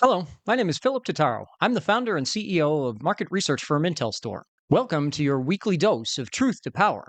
Hello, my name is Philip Totaro. I'm the founder and CEO of market research firm IntelStor. Welcome to your weekly dose of truth to power.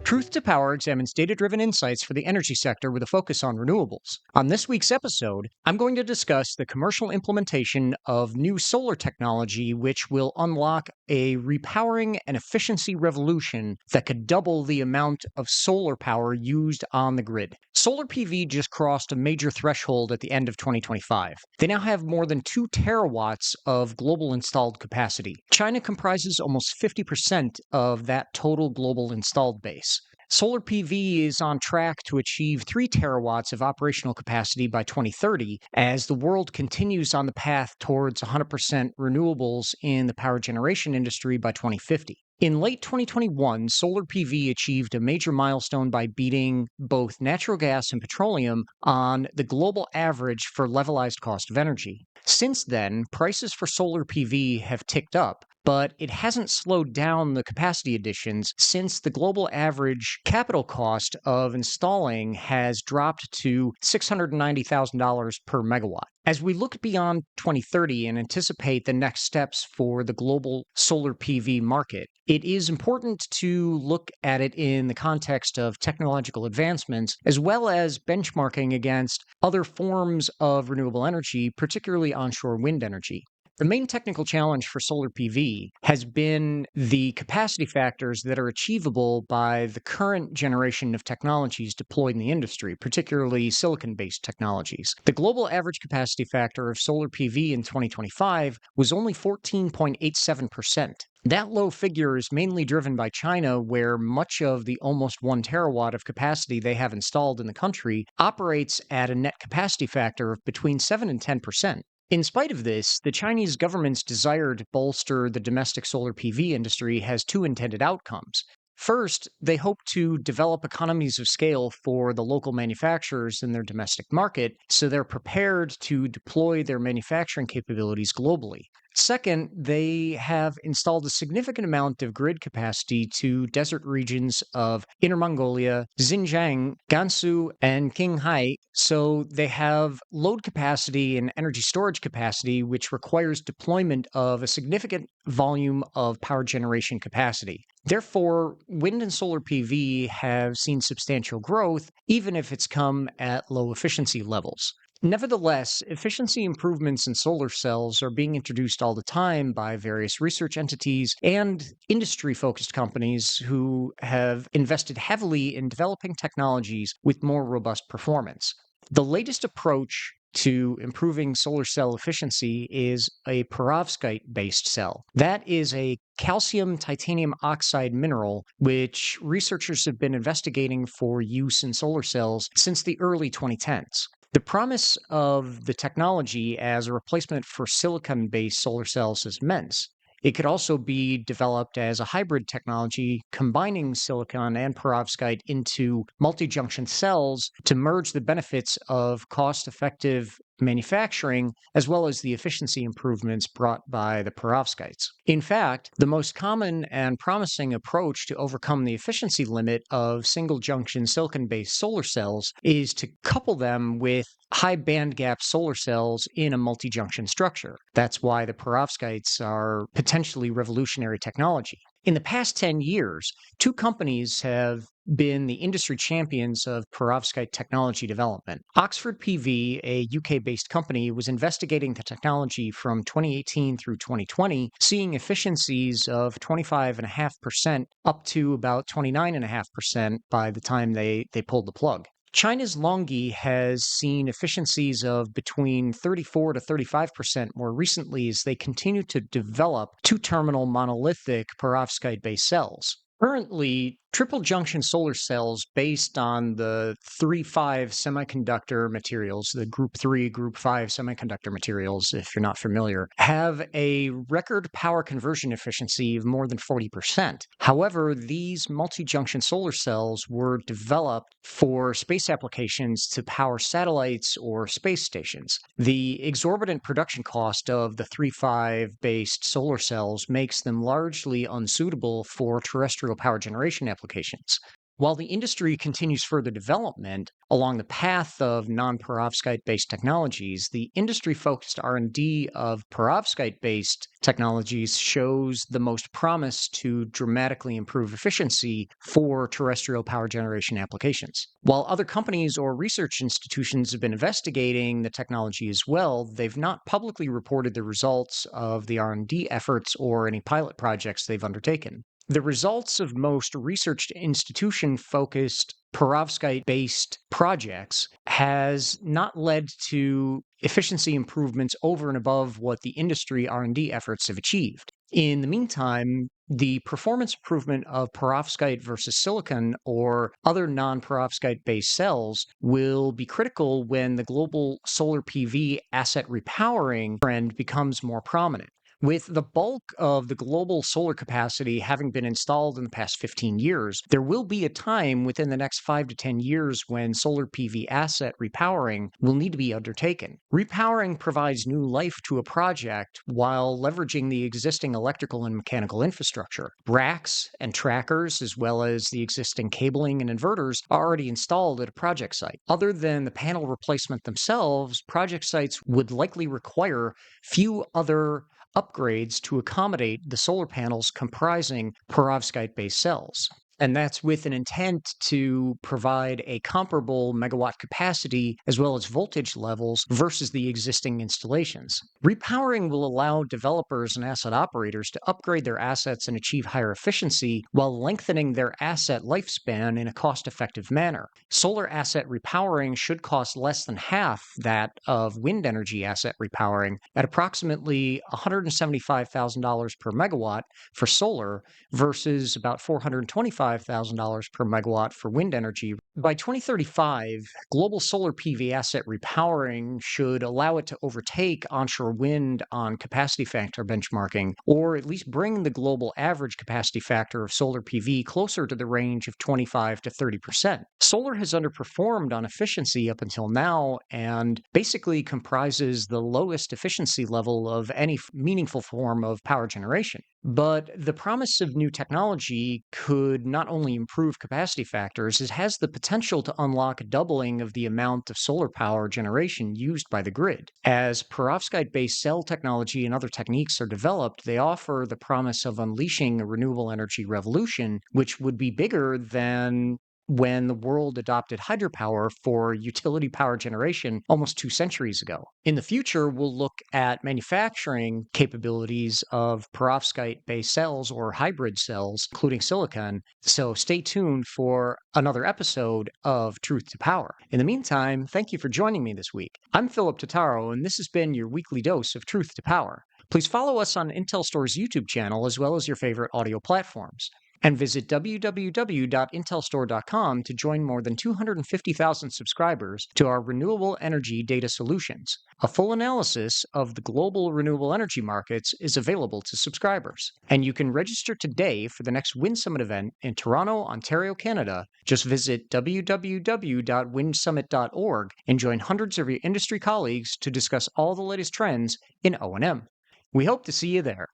Truth to Power examines data driven insights for the energy sector with a focus on renewables. On this week's episode, I'm going to discuss the commercial implementation of new solar technology, which will unlock a repowering and efficiency revolution that could double the amount of solar power used on the grid. Solar PV just crossed a major threshold at the end of 2025. They now have more than 2 terawatts of global installed capacity. China comprises almost 50% of that total global installed base. Solar PV is on track to achieve 3 terawatts of operational capacity by 2030 as the world continues on the path towards 100% renewables in the power generation industry by 2050. In late 2021, solar PV achieved a major milestone by beating both natural gas and petroleum on the global average for levelized cost of energy. Since then, prices for solar PV have ticked up, but it hasn't slowed down the capacity additions since the global average capital cost of installing has dropped to $690,000 per megawatt. As we look beyond 2030 and anticipate the next steps for the global solar PV market, it is important to look at it in the context of technological advancements as well as benchmarking against other forms of renewable energy, particularly onshore wind energy. The main technical challenge for solar PV has been the capacity factors that are achievable by the current generation of technologies deployed in the industry, particularly silicon-based technologies. The global average capacity factor of solar PV in 2025 was only 14.87%. That low figure is mainly driven by China, where much of the almost 1 terawatt of capacity they have installed in the country operates at a net capacity factor of between 7 and 10%. In spite of this, the Chinese government's desire to bolster the domestic solar PV industry has 2 intended outcomes. First, they hope to develop economies of scale for the local manufacturers in their domestic market, so they're prepared to deploy their manufacturing capabilities globally. Second, they have installed a significant amount of grid capacity to desert regions of Inner Mongolia, Xinjiang, Gansu, and Qinghai, so they have load capacity and energy storage capacity, which requires deployment of a significant volume of power generation capacity. Therefore, wind and solar PV have seen substantial growth, even if it's come at low efficiency levels. Nevertheless, efficiency improvements in solar cells are being introduced all the time by various research entities and industry focused companies who have invested heavily in developing technologies with more robust performance. The latest approach to improving solar cell efficiency is a perovskite-based cell. That is a calcium titanium oxide mineral, which researchers have been investigating for use in solar cells since the early 2010s. The promise of the technology as a replacement for silicon-based solar cells is immense. It could also be developed as a hybrid technology, combining silicon and perovskite into multi-junction cells to merge the benefits of cost-effective manufacturing as well as the efficiency improvements brought by the perovskites. In fact, the most common and promising approach to overcome the efficiency limit of single-junction silicon-based solar cells is to couple them with high band gap solar cells in a multi-junction structure. That's why the perovskites are potentially revolutionary technology. In the past 10 years, 2 companies have been the industry champions of perovskite technology development. Oxford PV, a UK-based company, was investigating the technology from 2018 through 2020, seeing efficiencies of 25.5% up to about 29.5% by the time they pulled the plug. China's LONGi has seen efficiencies of between 34 to 35% more recently as they continue to develop 2-terminal monolithic perovskite-based cells. Currently, Triple junction solar cells based on the 3-5 semiconductor materials, the group 3, group 5 semiconductor materials, if you're not familiar, have a record power conversion efficiency of more than 40%. However, these multi-junction solar cells were developed for space applications to power satellites or space stations. The exorbitant production cost of the 3-5 based solar cells makes them largely unsuitable for terrestrial power generation applications. While the industry continues further development along the path of non-perovskite-based technologies, the industry-focused R&D of perovskite-based technologies shows the most promise to dramatically improve efficiency for terrestrial power generation applications. While other companies or research institutions have been investigating the technology as well, they've not publicly reported the results of the R&D efforts or any pilot projects they've undertaken. The results of most research institution-focused perovskite-based projects has not led to efficiency improvements over and above what the industry R&D efforts have achieved. In the meantime, the performance improvement of perovskite versus silicon or other non-perovskite-based cells will be critical when the global solar PV asset repowering trend becomes more prominent. With the bulk of the global solar capacity having been installed in the past 15 years, there will be a time within the next 5 to 10 years when solar PV asset repowering will need to be undertaken. Repowering provides new life to a project while leveraging the existing electrical and mechanical infrastructure. Racks and trackers, as well as the existing cabling and inverters, are already installed at a project site. Other than the panel replacement themselves, project sites would likely require few other upgrades to accommodate the solar panels comprising perovskite-based cells. And that's with an intent to provide a comparable megawatt capacity as well as voltage levels versus the existing installations. Repowering will allow developers and asset operators to upgrade their assets and achieve higher efficiency while lengthening their asset lifespan in a cost-effective manner. Solar asset repowering should cost less than half that of wind energy asset repowering at approximately $175,000 per megawatt for solar versus about $425,000 per megawatt for wind energy. By 2035, global solar PV asset repowering should allow it to overtake onshore wind on capacity factor benchmarking, or at least bring the global average capacity factor of solar PV closer to the range of 25 to 30%. Solar has underperformed on efficiency up until now and basically comprises the lowest efficiency level of any meaningful form of power generation. But the promise of new technology could not only improve capacity factors, it has the potential to unlock a doubling of the amount of solar power generation used by the grid. As perovskite-based cell technology and other techniques are developed, they offer the promise of unleashing a renewable energy revolution, which would be bigger than when the world adopted hydropower for utility power generation almost 2 centuries ago. In the future, we'll look at manufacturing capabilities of perovskite-based cells or hybrid cells, including silicon, so stay tuned for another episode of Truth to Power. In the meantime, thank you for joining me this week. I'm Philip Totaro, and this has been your weekly dose of Truth to Power. Please follow us on IntelStor's YouTube channel as well as your favorite audio platforms. And visit www.intelstor.com to join more than 250,000 subscribers to our renewable energy data solutions. A full analysis of the global renewable energy markets is available to subscribers. And you can register today for the next Wind Summit event in Toronto, Ontario, Canada. Just visit www.windsummit.org and join hundreds of your industry colleagues to discuss all the latest trends in O&M. We hope to see you there.